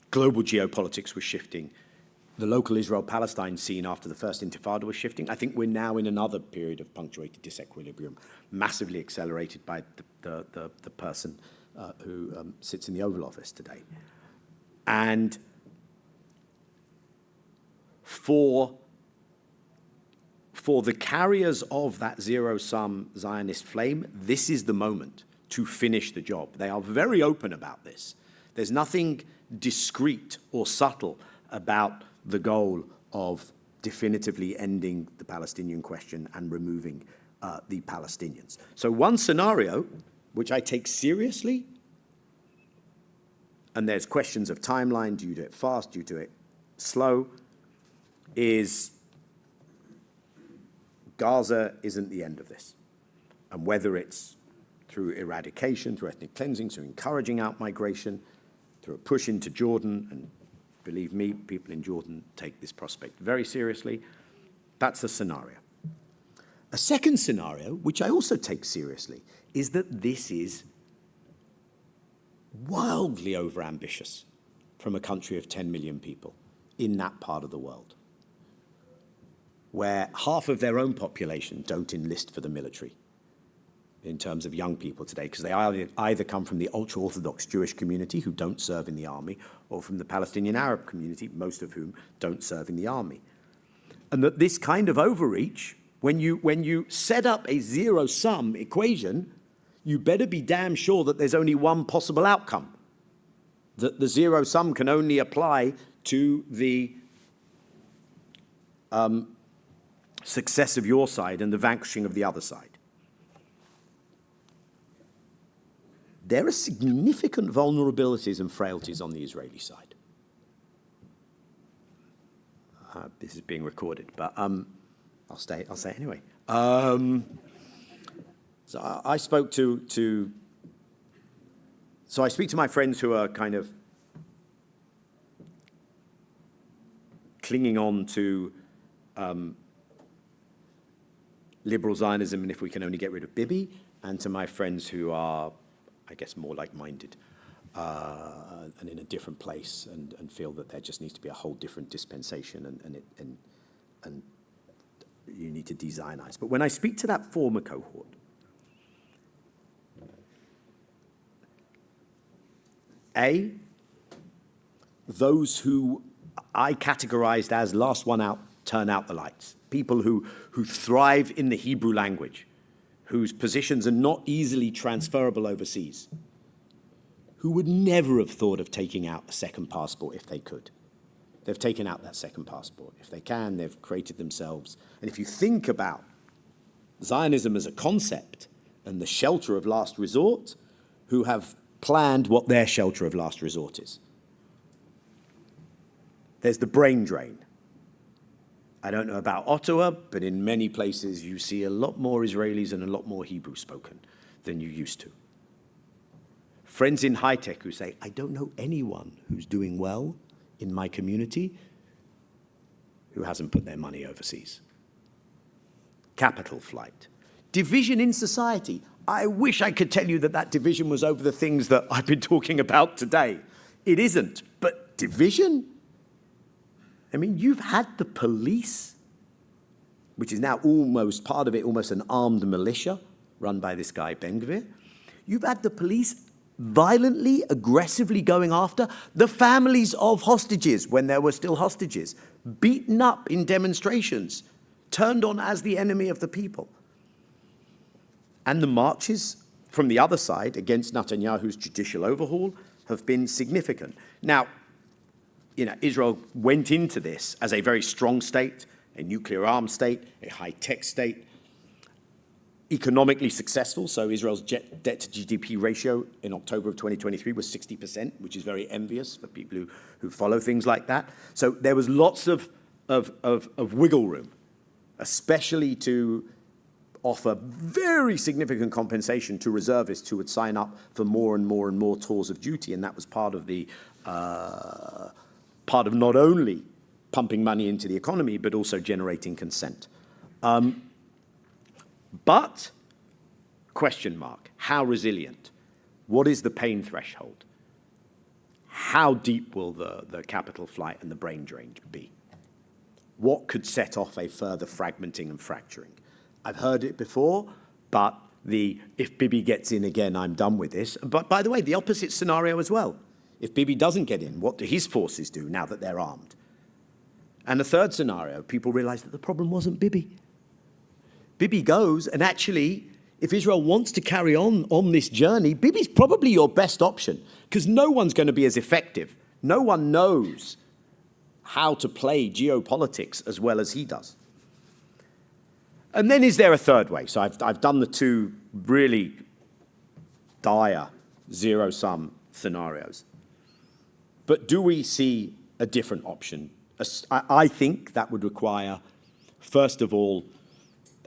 global geopolitics was shifting. The local Israel-Palestine scene after the first Intifada was shifting. I think we're now in another period of punctuated disequilibrium, massively accelerated by the person who sits in the Oval Office today. And for the carriers of that zero-sum Zionist flame, this is the moment to finish the job. They are very open about this. There's nothing discreet or subtle about the goal of definitively ending the Palestinian question and removing the Palestinians. So one scenario, which I take seriously, and there's questions of timeline, do you do it fast, do you do it slow, is Gaza isn't the end of this. And whether it's through eradication, through ethnic cleansing, through encouraging out-migration, through a push into Jordan, and believe me, people in Jordan take this prospect very seriously, that's a scenario. A second scenario, which I also take seriously, is that this is wildly overambitious from a country of 10 million people in that part of the world, where half of their own population don't enlist for the military in terms of young people today, because they either come from the ultra-Orthodox Jewish community who don't serve in the army, or from the Palestinian Arab community, most of whom don't serve in the army. And that this kind of overreach, when you set up a zero-sum equation, you better be damn sure that there's only one possible outcome, that the zero-sum can only apply to the success of your side and the vanquishing of the other side. There are significant vulnerabilities and frailties on the Israeli side. This is being recorded, but I'll say it anyway. So I speak to my friends who are kind of clinging on to liberal Zionism, and if we can only get rid of Bibi, and to my friends who are, I guess, more like-minded and in a different place, and feel that there just needs to be a whole different dispensation and you need to de-Zionize. But when I speak to that former cohort, those who I categorized as last one out, turn out the lights. People who thrive in the Hebrew language, whose positions are not easily transferable overseas, who would never have thought of taking out a second passport if they could. They've taken out that second passport. If they can, they've created themselves. And if you think about Zionism as a concept and the shelter of last resort, who have planned what their shelter of last resort is. There's the brain drain. I don't know about Ottawa, but in many places you see a lot more Israelis and a lot more Hebrew spoken than you used to. Friends in high tech who say, I don't know anyone who's doing well in my community who hasn't put their money overseas. Capital flight. Division in society. I wish I could tell you that that division was over the things that I've been talking about today. It isn't, but division? I mean, you've had the police, which is now almost part of it, almost an armed militia run by this guy, Ben-Gvir. You've had the police violently, aggressively going after the families of hostages when there were still hostages, beaten up in demonstrations, turned on as the enemy of the people. And the marches from the other side against Netanyahu's judicial overhaul have been significant. Now, Israel went into this as a very strong state, a nuclear-armed state, a high-tech state, economically successful. So Israel's debt-to-GDP ratio in October of 2023 was 60%, which is very envious for people who follow things like that. So there was lots of wiggle room, especially to offer very significant compensation to reservists who would sign up for more and more and more tours of duty, and that was part of not only pumping money into the economy, but also generating consent. But, question mark, how resilient? What is the pain threshold? How deep will the capital flight and the brain drain be? What could set off a further fragmenting and fracturing? I've heard it before, but if Bibi gets in again, I'm done with this. But by the way, the opposite scenario as well. If Bibi doesn't get in, what do his forces do now that they're armed? And the third scenario, people realize that the problem wasn't Bibi. Bibi goes, and actually, if Israel wants to carry on this journey, Bibi's probably your best option, because no one's going to be as effective. No one knows how to play geopolitics as well as he does. And then is there a third way? So I've done the two really dire zero-sum scenarios. But do we see a different option? I think that would require, first of all,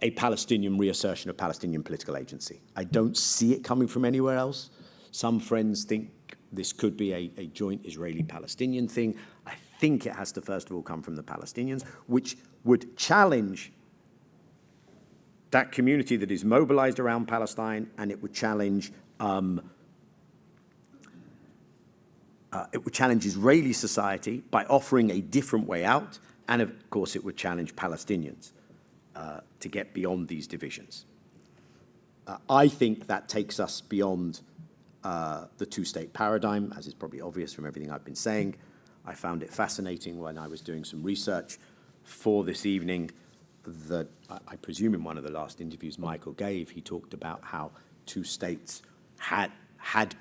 a Palestinian reassertion of Palestinian political agency. I don't see it coming from anywhere else. Some friends think this could be a joint Israeli-Palestinian thing. I think it has to, first of all, come from the Palestinians, which would challenge that community that is mobilized around Palestine, and it would challenge Israeli society by offering a different way out, and of course it would challenge Palestinians to get beyond these divisions. I think that takes us beyond the two-state paradigm, as is probably obvious from everything I've been saying. I found it fascinating when I was doing some research for this evening that I presume in one of the last interviews Michael gave, he talked about how two states had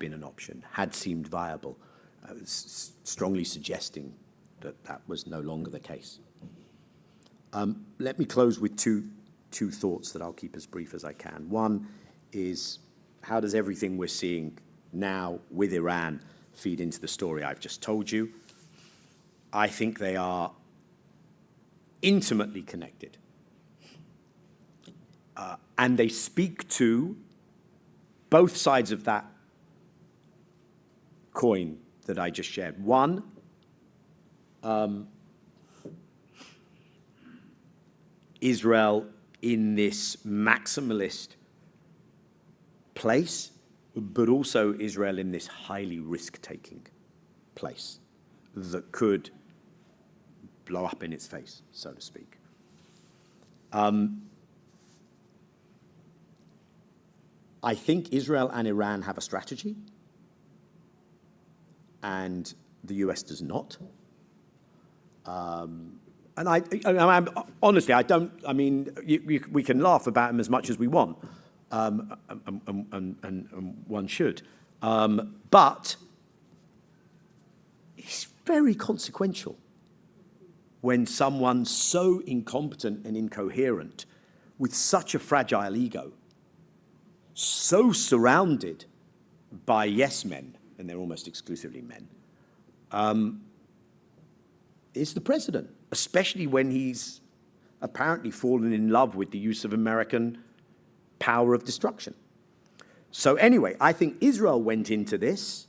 been an option, had seemed viable, strongly suggesting that that was no longer the case. Let me close with two thoughts that I'll keep as brief as I can. One is, how does everything we're seeing now with Iran feed into the story I've just told you? I think they are intimately connected. And they speak to both sides of that coin that I just shared. One, Israel in this maximalist place, but also Israel in this highly risk-taking place that could blow up in its face, so to speak. I think Israel and Iran have a strategy, and the US does not. And honestly, I don't. I mean, we can laugh about him as much as we want, and one should. But it's very consequential when someone so incompetent and incoherent, with such a fragile ego, so surrounded by yes men, and they're almost exclusively men, is the president, especially when he's apparently fallen in love with the use of American power of destruction. So anyway, I think Israel went into this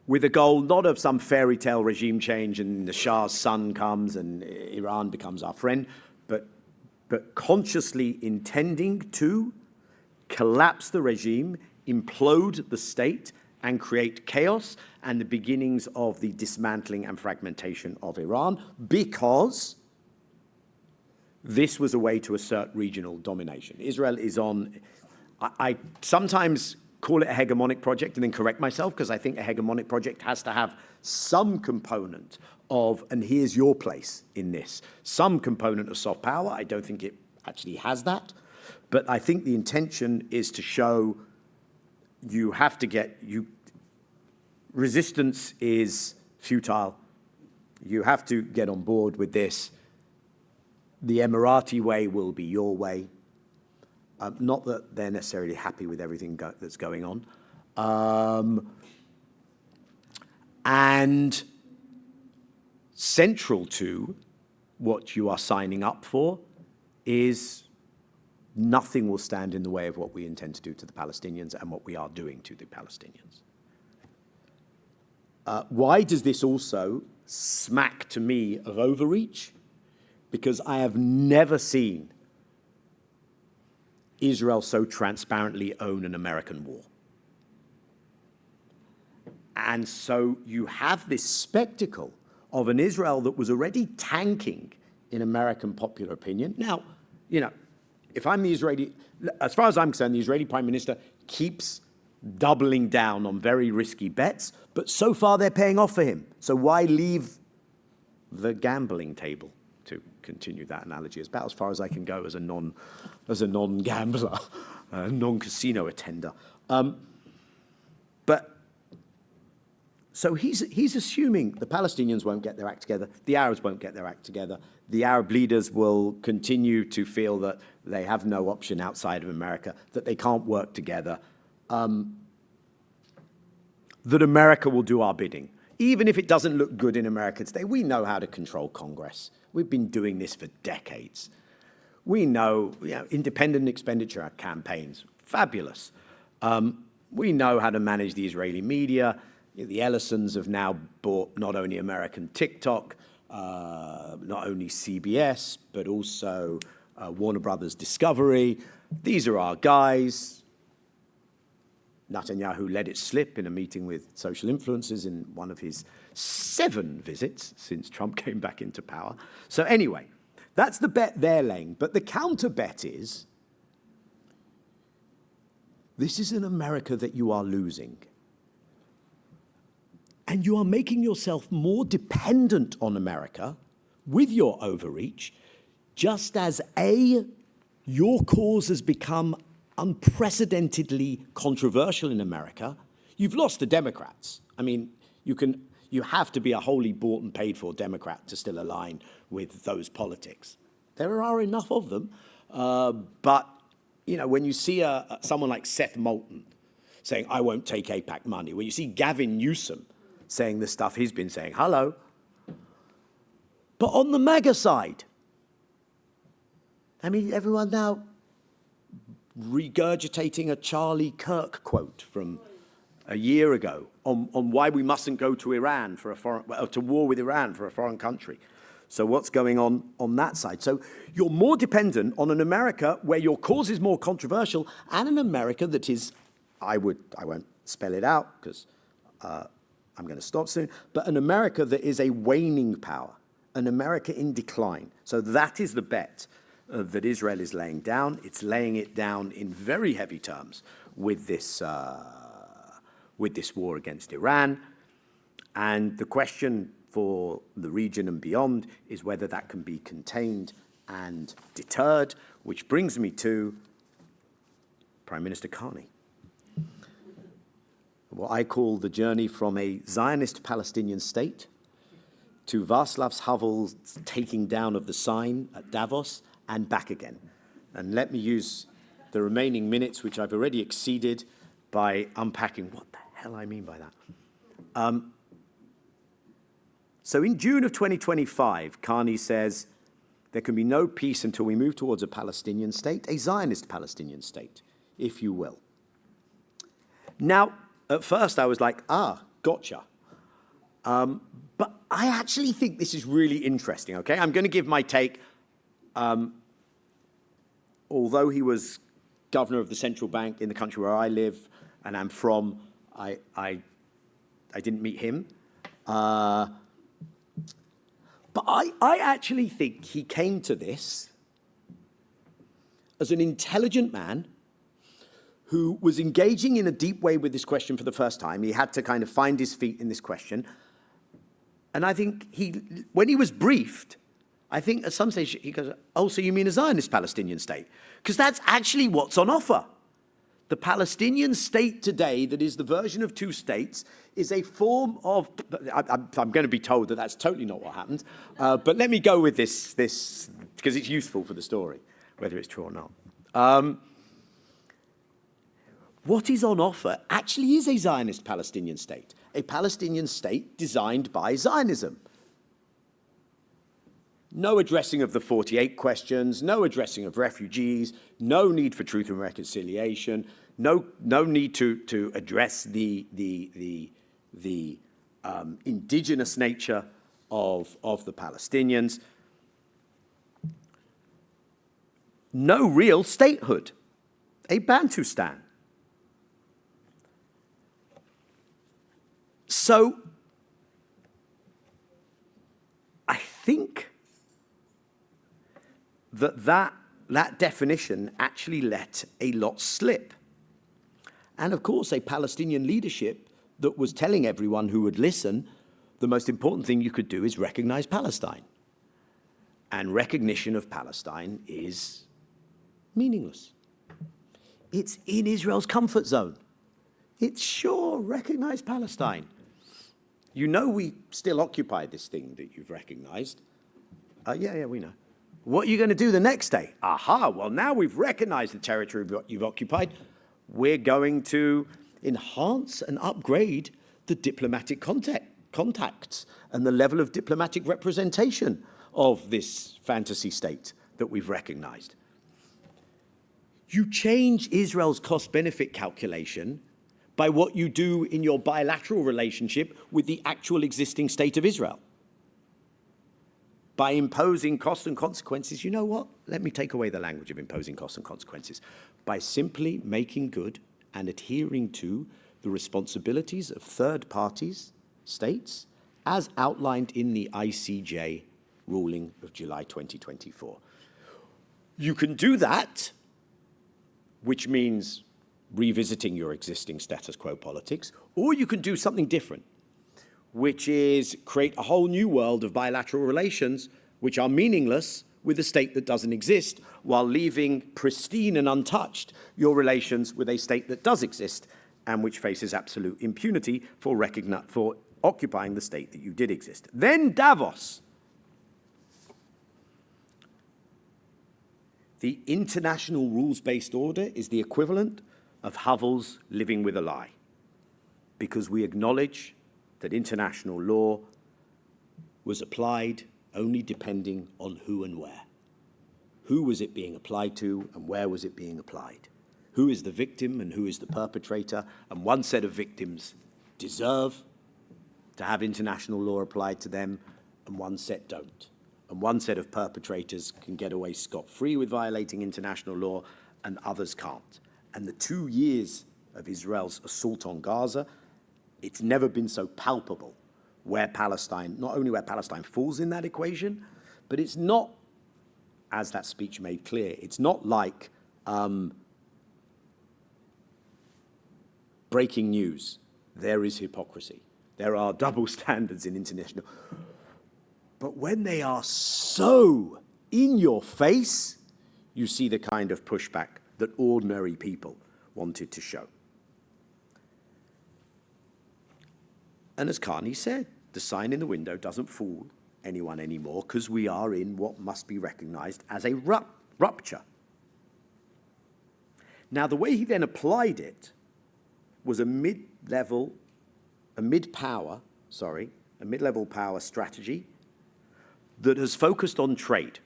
with a goal not of some fairy tale regime change and the Shah's son comes and Iran becomes our friend, but consciously intending to collapse the regime, implode the state, and create chaos and the beginnings of the dismantling and fragmentation of Iran, because this was a way to assert regional domination. Israel is on, I sometimes call it a hegemonic project and then correct myself, because I think a hegemonic project has to have some component of, and here's your place in this, some component of soft power. I don't think it actually has that, but I think the intention is to show you have to get, resistance is futile. You have to get on board with this. The Emirati way will be your way. Not that they're necessarily happy with everything that's going on. And central to what you are signing up for is nothing will stand in the way of what we intend to do to the Palestinians and what we are doing to the Palestinians. Why does this also smack to me of overreach? Because I have never seen Israel so transparently own an American war. And so you have this spectacle of an Israel that was already tanking in American popular opinion. Now, you know, if I'm the Israeli, as far as I'm concerned, the Israeli Prime Minister keeps doubling down on very risky bets, but so far they're paying off for him. So why leave the gambling table, to continue that analogy? It's about as far as I can go as a non-gambler, a non-casino attender. But so he's assuming the Palestinians won't get their act together, the Arabs won't get their act together, the Arab leaders will continue to feel that they have no option outside of America, that they can't work together, that America will do our bidding. Even if it doesn't look good in America today, we know how to control Congress. We've been doing this for decades. We know, independent expenditure campaigns, fabulous. We know how to manage the Israeli media. The Ellisons have now bought not only American TikTok, not only CBS, but also Warner Brothers Discovery. These are our guys. Netanyahu let it slip in a meeting with social influencers in one of his 7 visits since Trump came back into power. So anyway, that's the bet they're laying. But the counter bet is, this is an America that you are losing. And you are making yourself more dependent on America with your overreach, just as your cause has become unprecedentedly controversial in America. You've lost the Democrats. I mean, you have to be a wholly bought and paid for Democrat to still align with those politics. There are enough of them, but when you see someone like Seth Moulton saying, "I won't take AIPAC money," when you see Gavin Newsom saying the stuff he's been saying, hello. But on the MAGA side, I mean, everyone now regurgitating a Charlie Kirk quote from a year ago on why we mustn't go to Iran to war with Iran for a foreign country. So what's going on that side? So you're more dependent on an America where your cause is more controversial, and an America that is, I won't spell it out because I'm going to stop soon, but an America that is a waning power, an America in decline. So that is the bet that Israel is laying down. It's laying it down in very heavy terms with this war against Iran. And the question for the region and beyond is whether that can be contained and deterred, which brings me to Prime Minister Carney. What I call the journey from a Zionist Palestinian state to Václav Havel's taking down of the sign at Davos and back again. And let me use the remaining minutes, which I've already exceeded, by unpacking what the hell I mean by that. So in June of 2025, Carney says there can be no peace until we move towards a Palestinian state, a Zionist Palestinian state, if you will. Now, at first I was like, gotcha. But I actually think this is really interesting, okay? I'm going to give my take. Although he was governor of the central bank in the country where I live and I'm from, I didn't meet him. But I actually think he came to this as an intelligent man who was engaging in a deep way with this question for the first time. He had to kind of find his feet in this question. And I think when he was briefed, I think at some stage he goes, oh, so you mean a Zionist Palestinian state? Because that's actually what's on offer. The Palestinian state today, that is the version of two states, is a form of, I'm going to be told that that's totally not what happened, but let me go with this because it's useful for the story, whether it's true or not. What is on offer actually is a Zionist Palestinian state, a Palestinian state designed by Zionism. No addressing of the 48 questions, no addressing of refugees, no need for truth and reconciliation, no need to address the indigenous nature of the Palestinians. No real statehood, a Bantustan. So I think that definition actually let a lot slip. And of course, a Palestinian leadership that was telling everyone who would listen, the most important thing you could do is recognize Palestine. And recognition of Palestine is meaningless. It's in Israel's comfort zone. It's sure, recognize Palestine. You know we still occupy this thing that you've recognized. Yeah, we know. What are you going to do the next day? Well, now we've recognized the territory you've occupied. We're going to enhance and upgrade the diplomatic contacts and the level of diplomatic representation of this fantasy state that we've recognized. You change Israel's cost-benefit calculation by what you do in your bilateral relationship with the actual existing state of Israel. By imposing costs and consequences, you know what? Let me take away the language of imposing costs and consequences. By simply making good and adhering to the responsibilities of third parties, states, as outlined in the ICJ ruling of July 2024. You can do that, which means revisiting your existing status quo politics, or you can do something different, which is create a whole new world of bilateral relations which are meaningless with a state that doesn't exist, while leaving pristine and untouched your relations with a state that does exist and which faces absolute impunity for occupying the state that you did exist. Then Davos. The international rules-based order is the equivalent of Havel's living with a lie, because we acknowledge that international law was applied only depending on who and where. Who was it being applied to and where was it being applied? Who is the victim and who is the perpetrator? And one set of victims deserve to have international law applied to them and one set don't. And one set of perpetrators can get away scot-free with violating international law and others can't. And the 2 years of Israel's assault on Gaza, it's never been so palpable where Palestine, not only where Palestine falls in that equation, but it's not, as that speech made clear, it's not like breaking news. There is hypocrisy. There are double standards in international. But when they are so in your face, you see the kind of pushback that ordinary people wanted to show. And as Carney said, the sign in the window doesn't fool anyone anymore because we are in what must be recognized as a rupture. Now, the way he then applied it was a mid-level power strategy that has focused on trade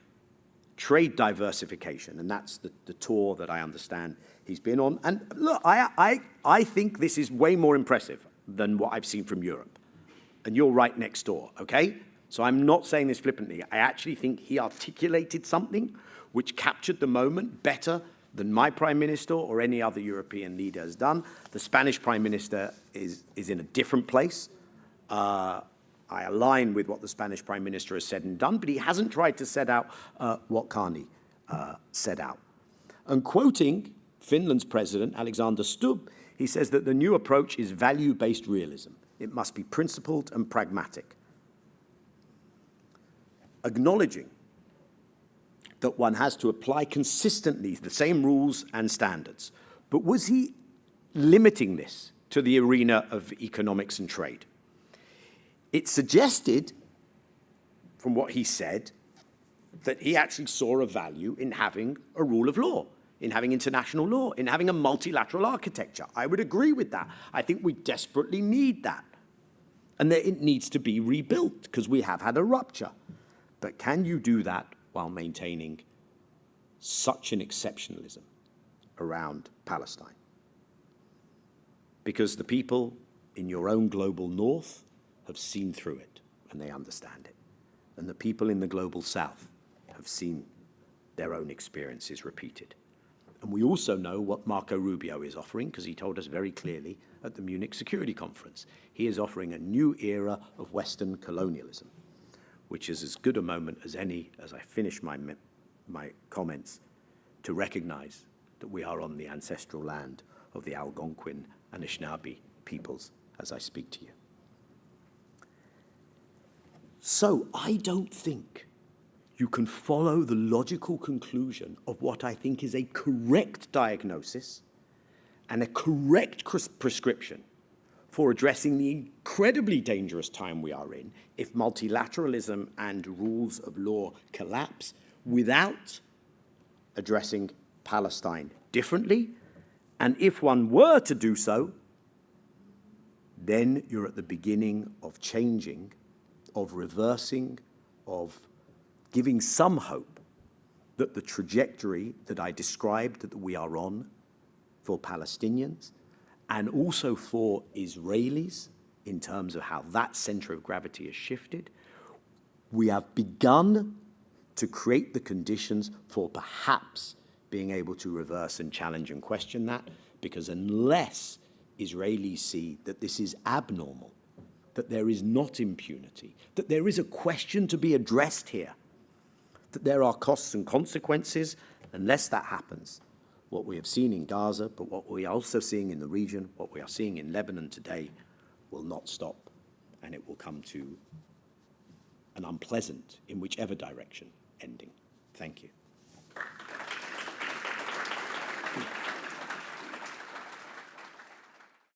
diversification, and that's the tour that I understand he's been on. And look, I think this is way more impressive than what I've seen from Europe. And you're right next door, okay? So I'm not saying this flippantly. I actually think he articulated something which captured the moment better than my prime minister or any other European leader has done. The Spanish prime minister is in a different place. I align with what the Spanish prime minister has said and done, but he hasn't tried to set out what Carney set out. And quoting Finland's president, Alexander Stubb, he says that the new approach is value-based realism. It must be principled and pragmatic. Acknowledging that one has to apply consistently the same rules and standards. But was he limiting this to the arena of economics and trade? It suggested, from what he said, that he actually saw a value in having a rule of law, in having international law, in having a multilateral architecture. I would agree with that. I think we desperately need that. And that it needs to be rebuilt because we have had a rupture. But can you do that while maintaining such an exceptionalism around Palestine? Because the people in your own global north have seen through it and they understand it. And the people in the global south have seen their own experiences repeated. And we also know what Marco Rubio is offering, because he told us very clearly at the Munich Security Conference. He is offering a new era of Western colonialism, which is as good a moment as any, as I finish my comments, to recognize that we are on the ancestral land of the Algonquin and Anishinaabe peoples as I speak to you. So I don't think you can follow the logical conclusion of what I think is a correct diagnosis and a correct prescription for addressing the incredibly dangerous time we are in if multilateralism and rules of law collapse without addressing Palestine differently. And if one were to do so, then you're at the beginning of changing, of reversing, of giving some hope that the trajectory that I described that we are on for Palestinians and also for Israelis in terms of how that center of gravity has shifted, we have begun to create the conditions for perhaps being able to reverse and challenge and question that, because unless Israelis see that this is abnormal, that there is not impunity, that there is a question to be addressed here, that there are costs and consequences, unless that happens, what we have seen in Gaza, but what we are also seeing in the region, what we are seeing in Lebanon today, will not stop, and it will come to an unpleasant, in whichever direction, ending. Thank you.